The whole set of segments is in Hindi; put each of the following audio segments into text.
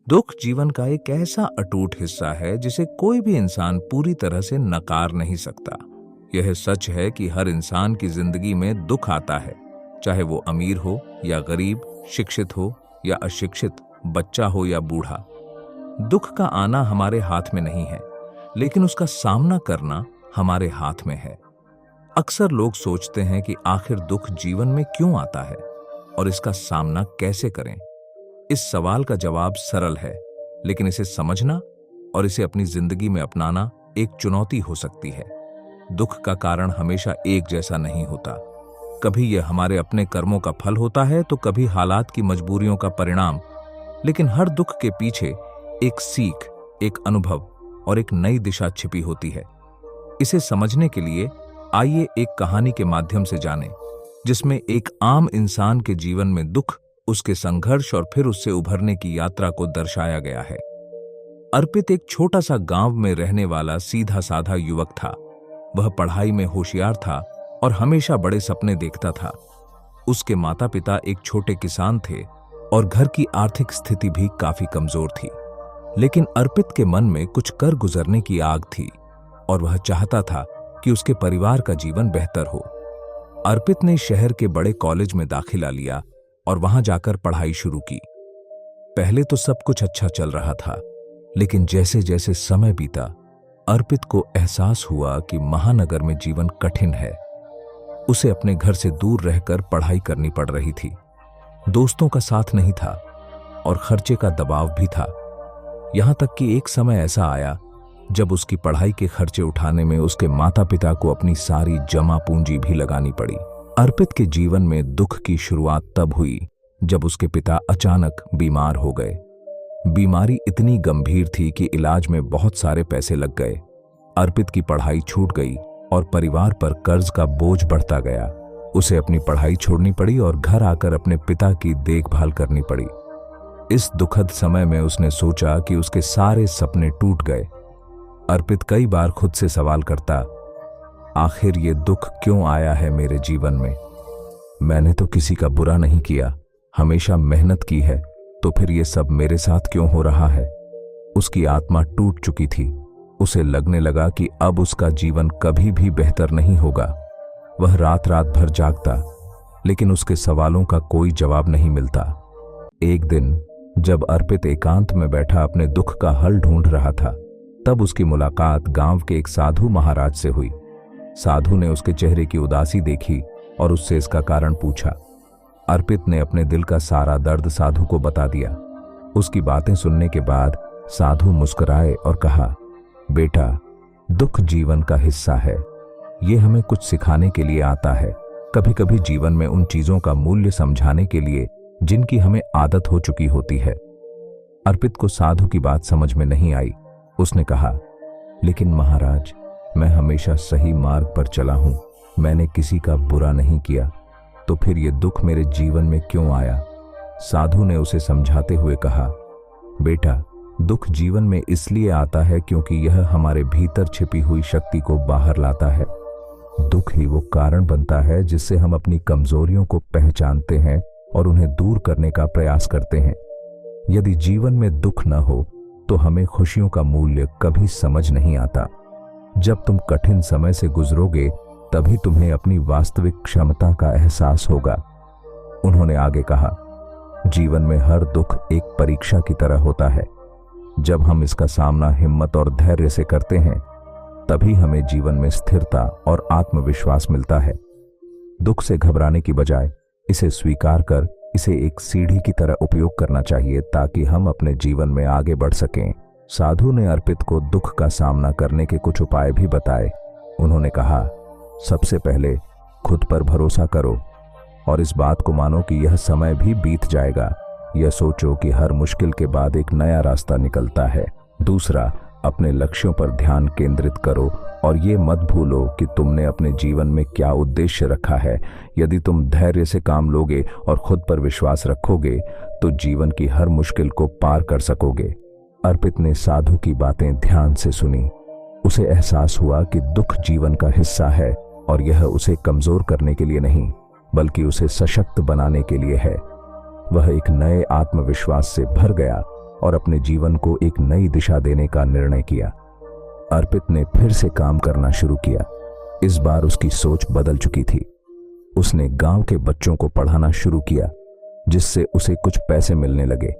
दुख जीवन का एक ऐसा अटूट हिस्सा है जिसे कोई भी इंसान पूरी तरह से नकार नहीं सकता। यह सच है कि हर इंसान की जिंदगी में दुख आता है, चाहे वो अमीर हो या गरीब, शिक्षित हो या अशिक्षित, बच्चा हो या बूढ़ा। दुख का आना हमारे हाथ में नहीं है, लेकिन उसका सामना करना हमारे हाथ में है। अक्सर लोग सोचते हैं कि आखिर दुख जीवन में क्यों आता है और इसका सामना कैसे करें। इस सवाल का जवाब सरल है, लेकिन इसे समझना और इसे अपनी जिंदगी में अपनाना एक चुनौती हो सकती है। दुख का कारण हमेशा एक जैसा नहीं होता। कभी यह हमारे अपने कर्मों का फल होता है तो कभी हालात की मजबूरियों का परिणाम। लेकिन हर दुख के पीछे एक सीख, एक अनुभव और एक नई दिशा छिपी होती है। इसे समझने के लिए आइए एक कहानी के माध्यम से जानें, जिसमें एक आम इंसान के जीवन में दुख, उसके संघर्ष और फिर उससे उभरने की यात्रा को दर्शाया गया है। अर्पित एक छोटा सा गांव में रहने वाला सीधा साधा युवक था। वह पढ़ाई में होशियार था और हमेशा बड़े सपने देखता था। उसके माता पिता एक छोटे किसान थे और घर की आर्थिक स्थिति भी काफी कमजोर थी। लेकिन अर्पित के मन में कुछ कर गुजरने की आग थी और वह चाहता था कि उसके परिवार का जीवन बेहतर हो। अर्पित ने शहर के बड़े कॉलेज में दाखिला लिया और वहां जाकर पढ़ाई शुरू की। पहले तो सब कुछ अच्छा चल रहा था, लेकिन जैसे जैसे समय बीता, अर्पित को एहसास हुआ कि महानगर में जीवन कठिन है। उसे अपने घर से दूर रहकर पढ़ाई करनी पड़ रही थी। दोस्तों का साथ नहीं था और खर्चे का दबाव भी था। यहां तक कि एक समय ऐसा आया जब उसकी पढ़ाई के खर्चे उठाने में उसके माता पिता को अपनी सारी जमा पूंजी भी लगानी पड़ी। अर्पित के जीवन में दुख की शुरुआत तब हुई जब उसके पिता अचानक बीमार हो गए। बीमारी इतनी गंभीर थी कि इलाज में बहुत सारे पैसे लग गए। अर्पित की पढ़ाई छूट गई और परिवार पर कर्ज का बोझ बढ़ता गया। उसे अपनी पढ़ाई छोड़नी पड़ी और घर आकर अपने पिता की देखभाल करनी पड़ी। इस दुखद समय में उसने सोचा कि उसके सारे सपने टूट गए। अर्पित कई बार खुद से सवाल करता, आखिर ये दुख क्यों आया है मेरे जीवन में? मैंने तो किसी का बुरा नहीं किया, हमेशा मेहनत की है, तो फिर ये सब मेरे साथ क्यों हो रहा है? उसकी आत्मा टूट चुकी थी। उसे लगने लगा कि अब उसका जीवन कभी भी बेहतर नहीं होगा। वह रात रात भर जागता, लेकिन उसके सवालों का कोई जवाब नहीं मिलता। एक दिन जब अर्पित एकांत में बैठा अपने दुख का हल ढूंढ रहा था, तब उसकी मुलाकात गांव के एक साधु महाराज से हुई। साधु ने उसके चेहरे की उदासी देखी और उससे इसका कारण पूछा। अर्पित ने अपने दिल का सारा दर्द साधु को बता दिया। उसकी बातें सुनने के बाद साधु मुस्कुराए और कहा, बेटा, दुख जीवन का हिस्सा है। ये हमें कुछ सिखाने के लिए आता है, कभी कभी जीवन में उन चीजों का मूल्य समझाने के लिए जिनकी हमें आदत हो चुकी होती है। अर्पित को साधु की बात समझ में नहीं आई। उसने कहा, लेकिन महाराज, मैं हमेशा सही मार्ग पर चला हूं, मैंने किसी का बुरा नहीं किया, तो फिर ये दुख मेरे जीवन में क्यों आया? साधु ने उसे समझाते हुए कहा, बेटा, दुख जीवन में इसलिए आता है क्योंकि यह हमारे भीतर छिपी हुई शक्ति को बाहर लाता है। दुख ही वो कारण बनता है जिससे हम अपनी कमजोरियों को पहचानते हैं और उन्हें दूर करने का प्रयास करते हैं। यदि जीवन में दुख न हो तो हमें खुशियों का मूल्य कभी समझ नहीं आता। जब तुम कठिन समय से गुजरोगे, तभी तुम्हें अपनी वास्तविक क्षमता का एहसास होगा। उन्होंने आगे कहा, जीवन में हर दुख एक परीक्षा की तरह होता है। जब हम इसका सामना हिम्मत और धैर्य से करते हैं, तभी हमें जीवन में स्थिरता और आत्मविश्वास मिलता है। दुख से घबराने की बजाय इसे स्वीकार कर इसे एक सीढ़ी की तरह उपयोग करना चाहिए, ताकि हम अपने जीवन में आगे बढ़ सकें। साधु ने अर्पित को दुख का सामना करने के कुछ उपाय भी बताए। उन्होंने कहा, सबसे पहले खुद पर भरोसा करो और इस बात को मानो कि यह समय भी बीत जाएगा। यह सोचो कि हर मुश्किल के बाद एक नया रास्ता निकलता है। दूसरा, अपने लक्ष्यों पर ध्यान केंद्रित करो और ये मत भूलो कि तुमने अपने जीवन में क्या उद्देश्य रखा है। यदि तुम धैर्य से काम लोगे और खुद पर विश्वास रखोगे, तो जीवन की हर मुश्किल को पार कर सकोगे। अर्पित ने साधु की बातें ध्यान से सुनी। उसे एहसास हुआ कि दुख जीवन का हिस्सा है और यह उसे कमजोर करने के लिए नहीं, बल्कि उसे सशक्त बनाने के लिए है। वह एक नए आत्मविश्वास से भर गया और अपने जीवन को एक नई दिशा देने का निर्णय किया। अर्पित ने फिर से काम करना शुरू किया। इस बार उसकी सोच बदल चुकी थी। उसने गांव के बच्चों को पढ़ाना शुरू किया, जिससे उसे कुछ पैसे मिलने लगे।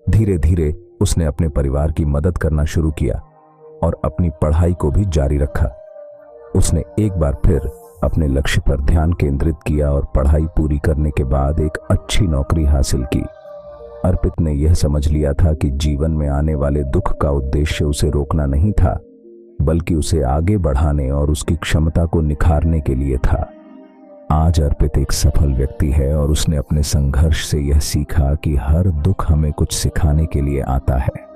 धीरे धीरे उसने अपने परिवार की मदद करना शुरू किया और अपनी पढ़ाई को भी जारी रखा। उसने एक बार फिर अपने लक्ष्य पर ध्यान केंद्रित किया और पढ़ाई पूरी करने के बाद एक अच्छी नौकरी हासिल की। अर्पित ने यह समझ लिया था कि जीवन में आने वाले दुख का उद्देश्य उसे रोकना नहीं था, बल्कि उसे आगे बढ़ाने और उसकी क्षमता को निखारने के लिए था। आज अर्पित एक सफल व्यक्ति है और उसने अपने संघर्ष से यह सीखा कि हर दुख हमें कुछ सिखाने के लिए आता है।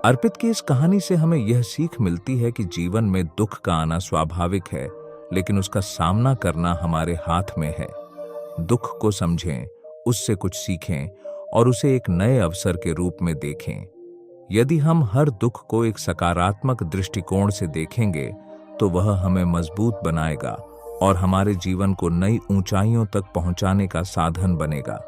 अर्पित की इस कहानी से हमें यह सीख मिलती है कि जीवन में दुख का आना स्वाभाविक है, लेकिन उसका सामना करना हमारे हाथ में है। दुख को समझें, उससे कुछ सीखें और उसे एक नए अवसर के रूप में देखें। यदि हम हर दुख को एक सकारात्मक दृष्टिकोण से देखेंगे तो वह हमें मजबूत बनाएगा और हमारे जीवन को नई ऊंचाइयों तक पहुंचाने का साधन बनेगा।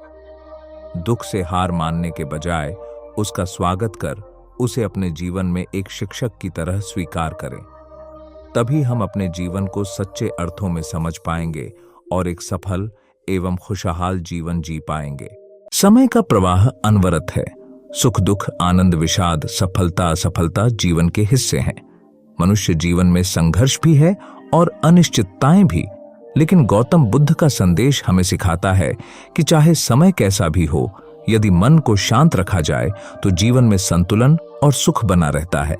दुख से हार मानने के बजाय उसका स्वागत कर उसे अपने जीवन में एक शिक्षक की तरह स्वीकार करें। तभी हम अपने जीवन को सच्चे अर्थों में समझ पाएंगे और एक सफल एवं खुशहाल जीवन जी पाएंगे। समय का प्रवाह अनवरत है। सुख दुख, आनंद विषाद, सफलता असफलता जीवन के हिस्से हैं। मनुष्य जीवन में संघर्ष भी है और अनिश्चितताएं भी, लेकिन गौतम बुद्ध का संदेश हमें सिखाता है कि चाहे समय कैसा भी हो, यदि मन को शांत रखा जाए तो जीवन में संतुलन और सुख बना रहता है।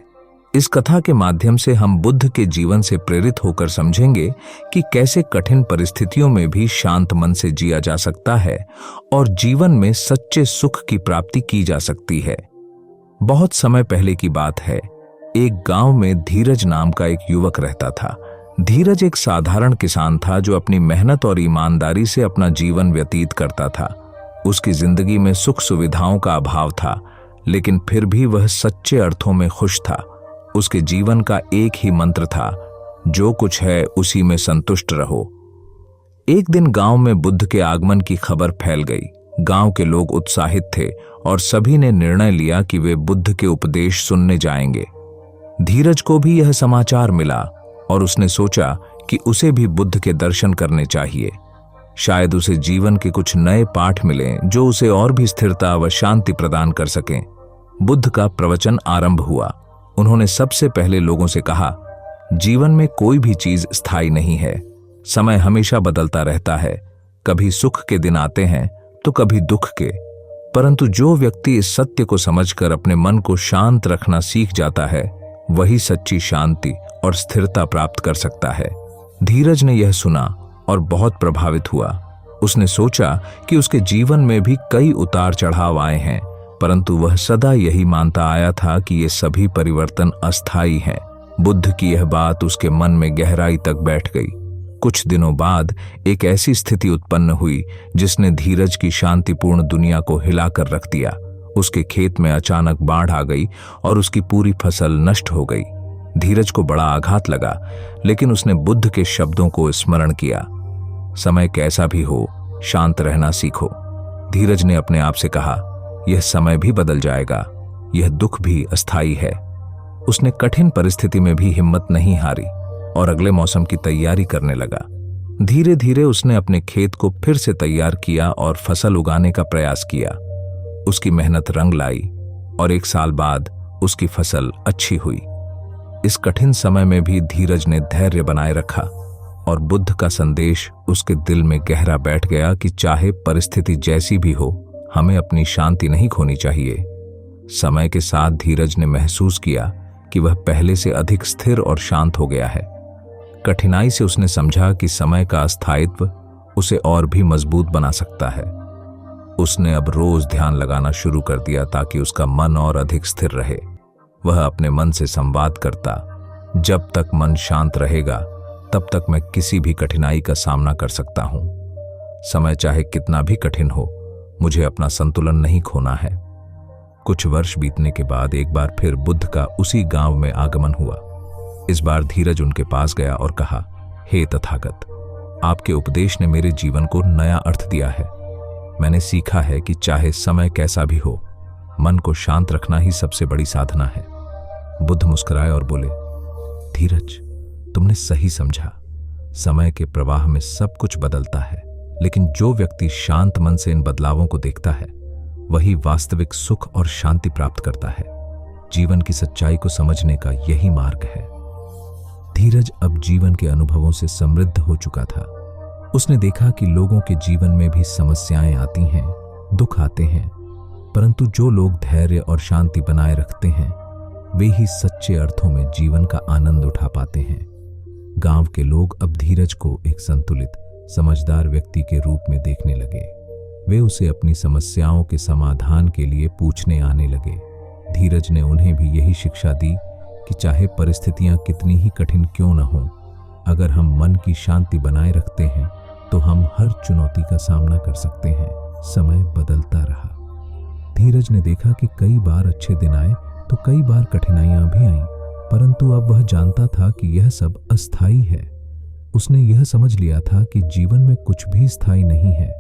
इस कथा के माध्यम से हम बुद्ध के जीवन से प्रेरित होकर समझेंगे कि कैसे कठिन परिस्थितियों में भी शांत मन से जिया जा सकता है और जीवन में सच्चे सुख की प्राप्ति की जा सकती है। बहुत समय पहले की बात है। एक गांव में धीरज नाम का एक युवक रहता था। धीरज एक साधारण किसान था जो अपनी मेहनत और ईमानदारी से अपना जीवन व्यतीत करता था। उसकी जिंदगी में सुख सुविधाओं का अभाव था, लेकिन फिर भी वह सच्चे अर्थों में खुश था। उसके जीवन का एक ही मंत्र था, जो कुछ है उसी में संतुष्ट रहो। एक दिन गांव में बुद्ध के आगमन की खबर फैल गई। गांव के लोग उत्साहित थे और सभी ने निर्णय लिया कि वे बुद्ध के उपदेश सुनने जाएंगे। धीरज को भी यह समाचार मिला और उसने सोचा कि उसे भी बुद्ध के दर्शन करने चाहिए। शायद उसे जीवन के कुछ नए पाठ मिलें जो उसे और भी स्थिरता व शांति प्रदान कर सकें। बुद्ध का प्रवचन आरंभ हुआ। उन्होंने सबसे पहले लोगों से कहा, जीवन में कोई भी चीज स्थायी नहीं है। समय हमेशा बदलता रहता है। कभी सुख के दिन आते हैं तो कभी दुख के, परंतु जो व्यक्ति इस सत्य को समझकर अपने मन को शांत रखना सीख जाता है, वही सच्ची शांति और स्थिरता प्राप्त कर सकता है। धीरज ने यह सुना और बहुत प्रभावित हुआ। उसने सोचा कि उसके जीवन में भी कई उतार चढ़ाव आए हैं, परंतु वह सदा यही मानता आया था कि ये सभी परिवर्तन अस्थायी हैं। बुद्ध की यह बात उसके मन में गहराई तक बैठ गई। कुछ दिनों बाद एक ऐसी स्थिति उत्पन्न हुई जिसने धीरज की शांतिपूर्ण दुनिया को हिलाकर रख दिया। उसके खेत में अचानक बाढ़ आ गई और उसकी पूरी फसल नष्ट हो गई। धीरज को बड़ा आघात लगा, लेकिन उसने बुद्ध के शब्दों को स्मरण किया, समय कैसा भी हो, शांत रहना सीखो। धीरज ने अपने आप से कहा, यह समय भी बदल जाएगा, यह दुख भी अस्थायी है। उसने कठिन परिस्थिति में भी हिम्मत नहीं हारी और अगले मौसम की तैयारी करने लगा। धीरे धीरे उसने अपने खेत को फिर से तैयार किया और फसल उगाने का प्रयास किया। उसकी मेहनत रंग लाई और 1 साल बाद उसकी फसल अच्छी हुई। इस कठिन समय में भी धीरज ने धैर्य बनाए रखा और बुद्ध का संदेश उसके दिल में गहरा बैठ गया कि चाहे परिस्थिति जैसी भी हो, हमें अपनी शांति नहीं खोनी चाहिए। समय के साथ धीरज ने महसूस किया कि वह पहले से अधिक स्थिर और शांत हो गया है। कठिनाई से उसने समझा कि समय का अस्थायित्व उसे और भी मजबूत बना सकता है। उसने अब रोज ध्यान लगाना शुरू कर दिया ताकि उसका मन और अधिक स्थिर रहे। वह अपने मन से संवाद करता, जब तक मन शांत रहेगा तब तक मैं किसी भी कठिनाई का सामना कर सकता हूं। समय चाहे कितना भी कठिन हो, मुझे अपना संतुलन नहीं खोना है। कुछ वर्ष बीतने के बाद एक बार फिर बुद्ध का उसी गांव में आगमन हुआ। इस बार धीरज उनके पास गया और कहा, हे तथागत, आपके उपदेश ने मेरे जीवन को नया अर्थ दिया है। मैंने सीखा है कि चाहे समय कैसा भी हो, मन को शांत रखना ही सबसे बड़ी साधना है। बुद्ध मुस्कुराए और बोले, धीरज, तुमने सही समझा। समय के प्रवाह में सब कुछ बदलता है, लेकिन जो व्यक्ति शांत मन से इन बदलावों को देखता है वही वास्तविक सुख और शांति प्राप्त करता है। जीवन की सच्चाई को समझने का यही मार्ग है। धीरज अब जीवन के अनुभवों से समृद्ध हो चुका था। उसने देखा कि लोगों के जीवन में भी समस्याएं आती हैं, दुख आते हैं, परंतु जो लोग धैर्य और शांति बनाए रखते हैं वे ही सच्चे अर्थों में जीवन का आनंद उठा पाते हैं। गांव के लोग अब धीरज को एक संतुलित, समझदार व्यक्ति के रूप में देखने लगे। वे उसे अपनी समस्याओं के समाधान के लिए पूछने आने लगे। धीरज ने उन्हें भी यही शिक्षा दी कि चाहे परिस्थितियां कितनी ही कठिन क्यों न हों, अगर हम मन की शांति बनाए रखते हैं तो हम हर चुनौती का सामना कर सकते हैं। समय बदलता रहा। धीरज ने देखा कि कई बार अच्छे दिन आए तो कई बार कठिनाइयां भी आईं, परंतु अब वह जानता था कि यह सब अस्थायी है। उसने यह समझ लिया था कि जीवन में कुछ भी स्थायी नहीं है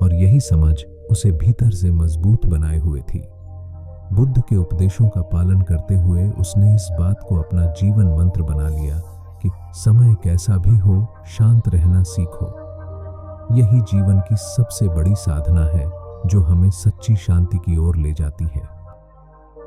और यही समझ उसे भीतर से मजबूत बनाए हुए थी। बुद्ध के उपदेशों का पालन करते हुए उसने इस बात को अपना जीवन मंत्र बना लिया कि समय कैसा भी हो, शांत रहना सीखो। यही जीवन की सबसे बड़ी साधना है जो हमें सच्ची शांति की ओर ले जाती है।